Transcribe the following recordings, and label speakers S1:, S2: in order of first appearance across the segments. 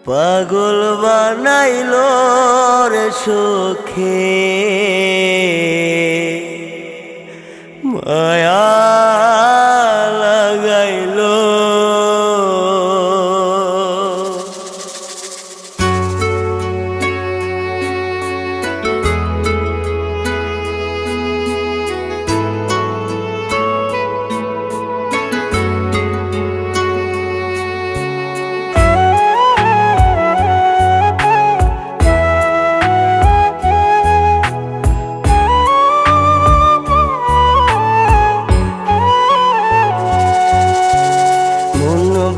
S1: পাগল বানাইলো রে সুখে মায়া লাগাইলো।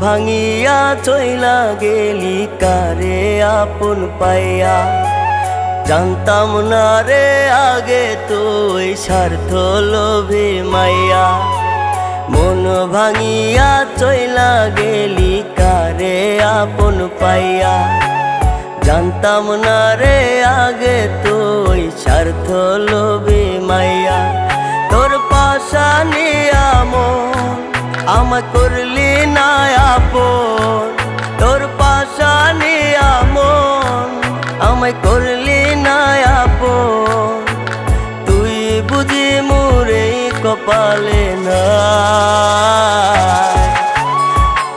S1: ভাঙিয়া চইলা গেলি কারে আপন পাইয়া, জানতাম না রে আগে তুই স্বার্থ লোভে মাইয়া। মন ভাঙিয়া চইলা গেলি কারে আপন পাইয়া, জানতাম না রে আগে তুই স্বার্থ লোভে মাইয়া। তোর পাশানি আমায় করলি না আপন, তোর পাশানি আমায় করলি না আপন। তুই বুঝি মোরে কপালে না,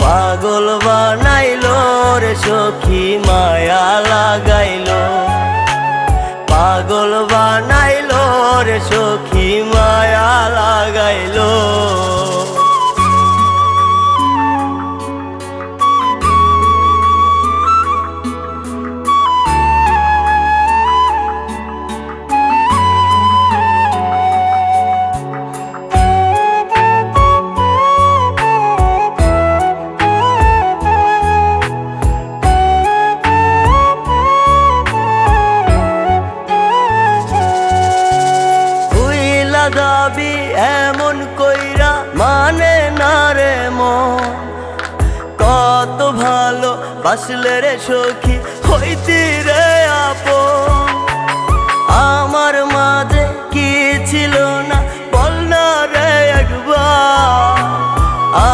S1: পাগল বানাইলো রে সখী মায়া লাগাইলো। পাগল বানাইলো রে সখী মায়া লাগাইলো। যাবি এমন কইরা মানে না রে মন, কত ভালো বাসলে রে সখী হইতি রে আপন। আমার মাঝে কি ছিল না বল না রে একবার,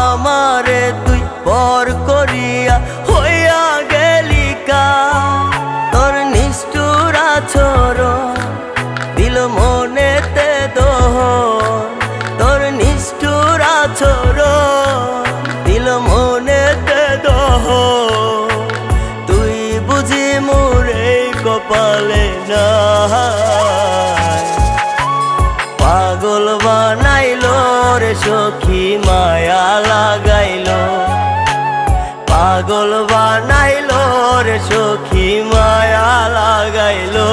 S1: আমারে তুই পর করিয়া হইয়া গেলি কা। তোর নিষ্ঠুর আচরণ দিল মনেতে দোহন, তোর নিষ্ঠুর আচরণ দিল মনেতে দোহন। তুই বুঝি মোরে কপালে না, পাগল বানাইলো রে সখী মায়া লাগাইলো। পাগল বানাইলো রে সখী মায়া লাগাইলো।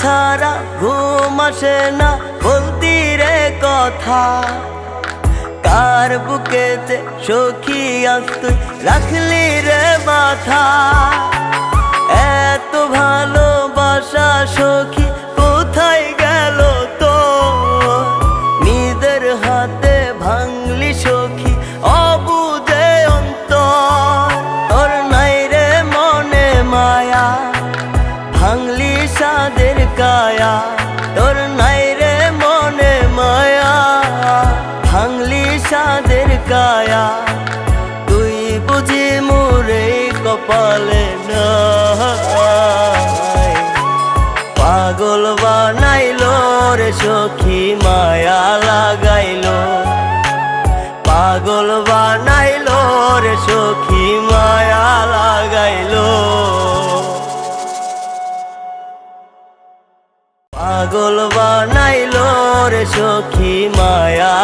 S1: ছাড়া ঘুম আসে না বলতি রে কথা, কার বুকেতে সখী আজ তুই রাখলি রে মাথা। এত ভালোবাসা সখী কোথায় গেল তো, নিজের হাতে ভাঙলি সখী অবুঝে অন্তর। তোর নাই রে মনে মায়া ভাঙলি সাদের কায়া, তোর নাই রে মনে মায়া ভাঙলি সাদের কায়া। তুই বুঝি মোরে কপালে না, পাগল বানাইলো রে সখী মায়া লাগাইলো। পাগল বানাইলো রে সখী মায়া লাগাইলো। পাগল বানাইলো রে সখী মায়া